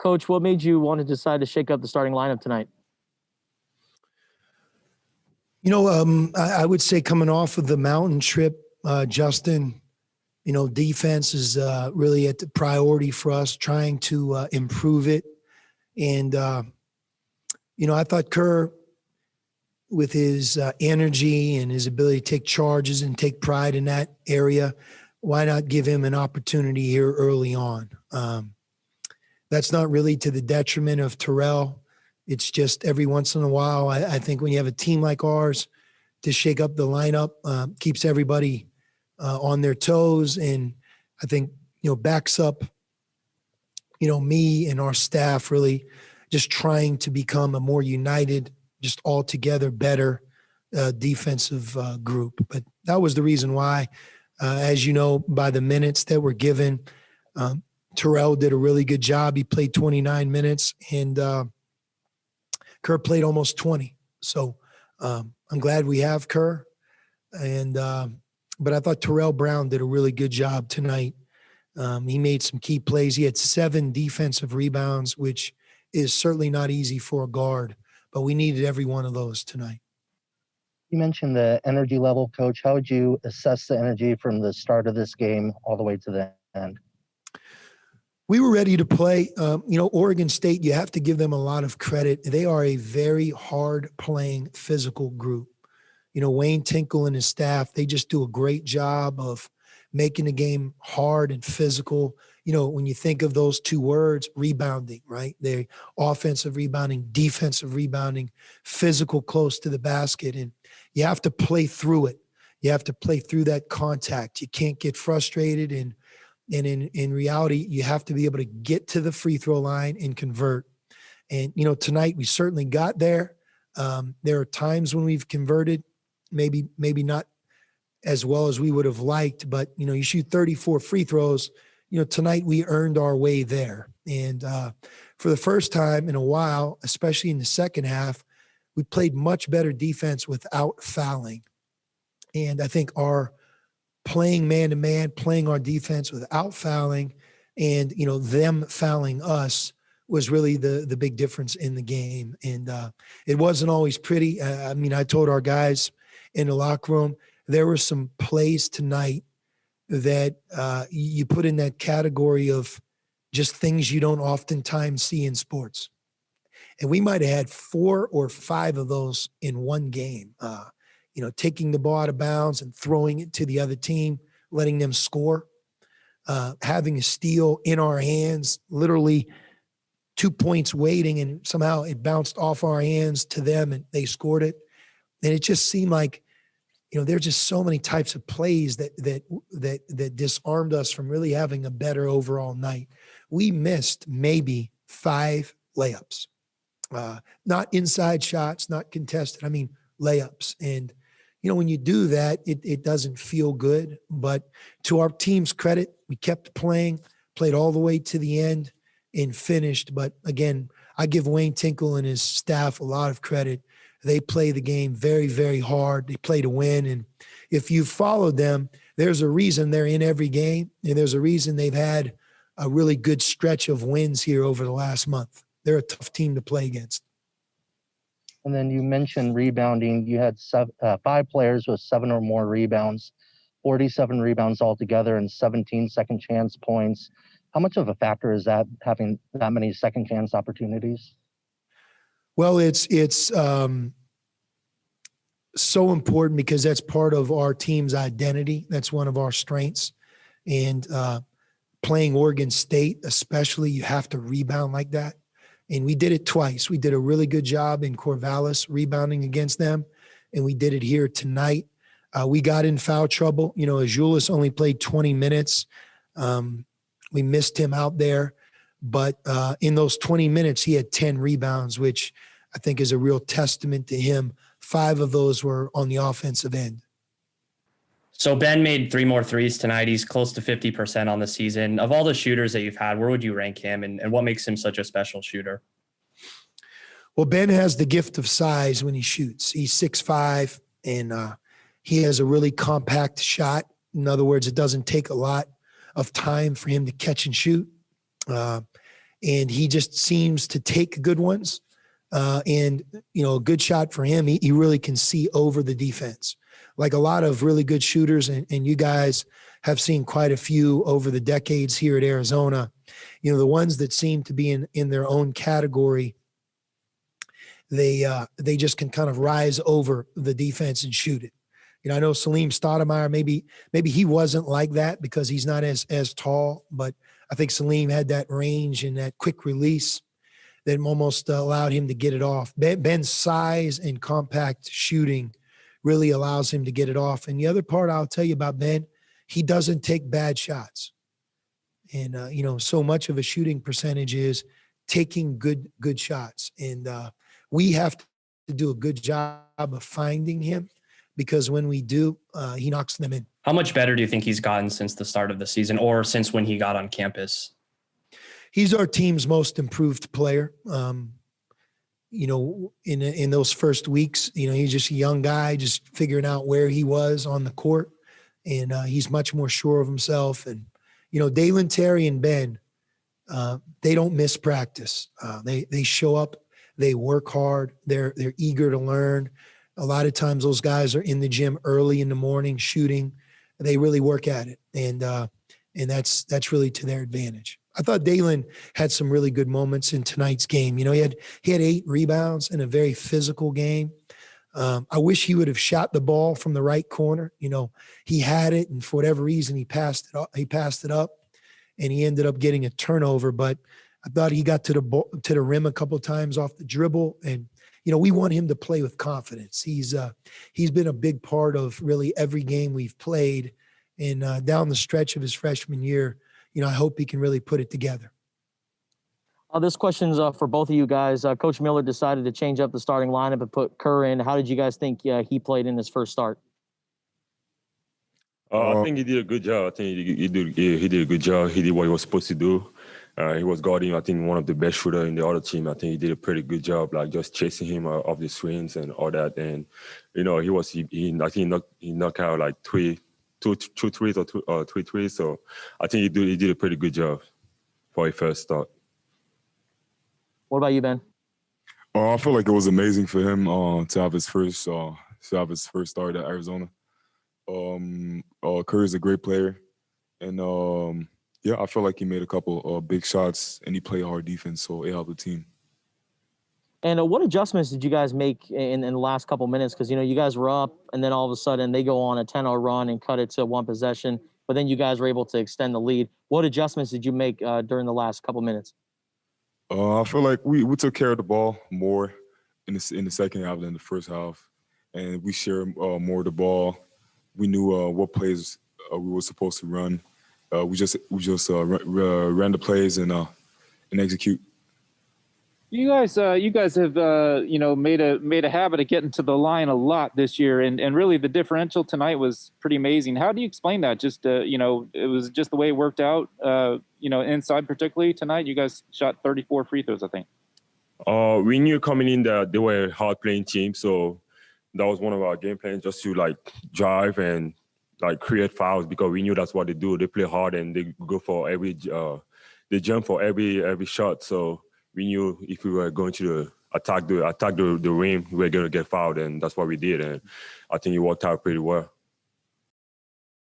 Coach, what made you want to decide to shake up the starting lineup tonight? I would say coming off of the mountain trip, Justin, defense is really at the priority for us, trying to improve it. And, I thought Kerr, with his energy and his ability to take charges and take pride in that area, why not give him an opportunity here early on? That's not really to the detriment of Terrell. It's just every once in a while, I think when you have a team like ours, to shake up the lineup keeps everybody on their toes, and I think backs up me and our staff really just trying to become a more united, just altogether better defensive group. But that was the reason why, as you know, by the minutes that were given, Terrell did a really good job. He played 29 minutes, and Kerr played almost 20. So I'm glad we have Kerr. And but I thought Terrell Brown did a really good job tonight. He made some key plays. He had 7 defensive rebounds, which is certainly not easy for a guard, but we needed every one of those tonight. You mentioned the energy level, Coach. How would you assess the energy from the start of this game all the way to the end? We were ready to play. Oregon State, you have to give them a lot of credit. They are a very hard-playing physical group. Wayne Tinkle and his staff, they just do a great job of making the game hard and physical. When you think of those two words, rebounding, right? They're offensive rebounding, defensive rebounding, physical close to the basket. And you have to play through it. You have to play through that contact. You can't get frustrated. And in reality, you have to be able to get to the free throw line and convert. And, tonight we certainly got there. There are times when we've converted, maybe not as well as we would have liked, but, you shoot 34 free throws. Tonight we earned our way there. And for the first time in a while, especially in the second half, we played much better defense without fouling. And I think our playing man-to-man, playing our defense without fouling, and, them fouling us was really the big difference in the game. And it wasn't always pretty. I told our guys in the locker room, there were some plays tonight that you put in that category of just things you don't oftentimes see in sports. And we might have had 4 or 5 of those in one game. Taking the ball out of bounds and throwing it to the other team, letting them score, having a steal in our hands, literally 2 points waiting, and somehow it bounced off our hands to them and they scored it. And it just seemed like, there's just so many types of plays that disarmed us from really having a better overall night. We missed maybe 5 layups, not inside shots, not contested. Layups. And, when you do that, it doesn't feel good. But to our team's credit, we kept playing, played all the way to the end and finished. But again, I give Wayne Tinkle and his staff a lot of credit. They play the game very, very hard. They play to win. And if you followed them, there's a reason they're in every game. And there's a reason they've had a really good stretch of wins here over the last month. They're a tough team to play against. And then you mentioned rebounding. You had 5 players with 7 or more rebounds, 47 rebounds altogether, and 17 second chance points. How much of a factor is that, having that many second chance opportunities? Well, it's so important because that's part of our team's identity. That's one of our strengths. And playing Oregon State, especially, you have to rebound like that. And we did it twice. We did a really good job in Corvallis rebounding against them, and we did it here tonight. We got in foul trouble. Azuolas only played 20 minutes. We missed him out there. But in those 20 minutes, he had 10 rebounds, which I think is a real testament to him. 5 of those were on the offensive end. So Ben made 3 more threes tonight. He's close to 50% on the season. Of all the shooters that you've had, where would you rank him, and what makes him such a special shooter? Well, Ben has the gift of size when he shoots. He's 6'5", and he has a really compact shot. In other words, it doesn't take a lot of time for him to catch and shoot. and he just seems to take good ones. And, a good shot for him, he really can see over the defense. Like a lot of really good shooters, and you guys have seen quite a few over the decades here at Arizona, the ones that seem to be in their own category, they just can kind of rise over the defense and shoot it. I know Salim Stoudemire, maybe he wasn't like that because he's not as tall, but I think Salim had that range and that quick release that almost allowed him to get it off. Ben's size and compact shooting really allows him to get it off. And the other part I'll tell you about Ben, he doesn't take bad shots. And, so much of a shooting percentage is taking good shots. And we have to do a good job of finding him, because when we do, he knocks them in. How much better do you think he's gotten since the start of the season, or since when he got on campus? He's our team's most improved player. In those first weeks, he's just a young guy, just figuring out where he was on the court. And he's much more sure of himself. And, Dalen Terry and Ben, they don't miss practice. They show up, they work hard, they're eager to learn. A lot of times those guys are in the gym early in the morning shooting. They really work at it. And that's really to their advantage. I thought Dalen had some really good moments in tonight's game. He had 8 rebounds in a very physical game. I wish he would have shot the ball from the right corner. He had it, and for whatever reason, he passed it up, and he ended up getting a turnover. But I thought he got to the rim a couple of times off the dribble, and we want him to play with confidence. He's been a big part of really every game we've played, and down the stretch of his freshman year, I hope he can really put it together. This question's for both of you guys. Coach Miller decided to change up the starting lineup and put Kerr in. How did you guys think he played in his first start? I think he did a good job. I think he did a good job. He did what he was supposed to do. He was guarding, I think, one of the best shooters in the other team. I think he did a pretty good job, like just chasing him off the screens and all that. And I think he knocked out like two threes or 3 threes. So I think he did a pretty good job for his first start. What about you, Ben? I feel like it was amazing for him to have his first start at Arizona. Curry's a great player, and I feel like he made a couple big shots, and he played hard defense, so it helped the team. And what adjustments did you guys make in the last couple minutes? Because you guys were up, and then all of a sudden they go on a 10-0 run and cut it to 1 possession. But then you guys were able to extend the lead. What adjustments did you make during the last couple minutes? I feel like we took care of the ball more in the second half than the first half, and we shared more of the ball. We knew what plays we were supposed to run. We just ran the plays and execute. You guys have made a habit of getting to the line a lot this year, and really the differential tonight was pretty amazing. How do you explain that? Just it was just the way it worked out. Inside particularly tonight, you guys shot 34 free throws, I think. We knew coming in that they were a hard playing team, so that was one of our game plans, just to like drive and like create fouls, because we knew that's what they do. They play hard and they go for they jump for every shot. So we knew if we were going to attack the rim, we were going to get fouled, and that's what we did. And I think it worked out pretty well.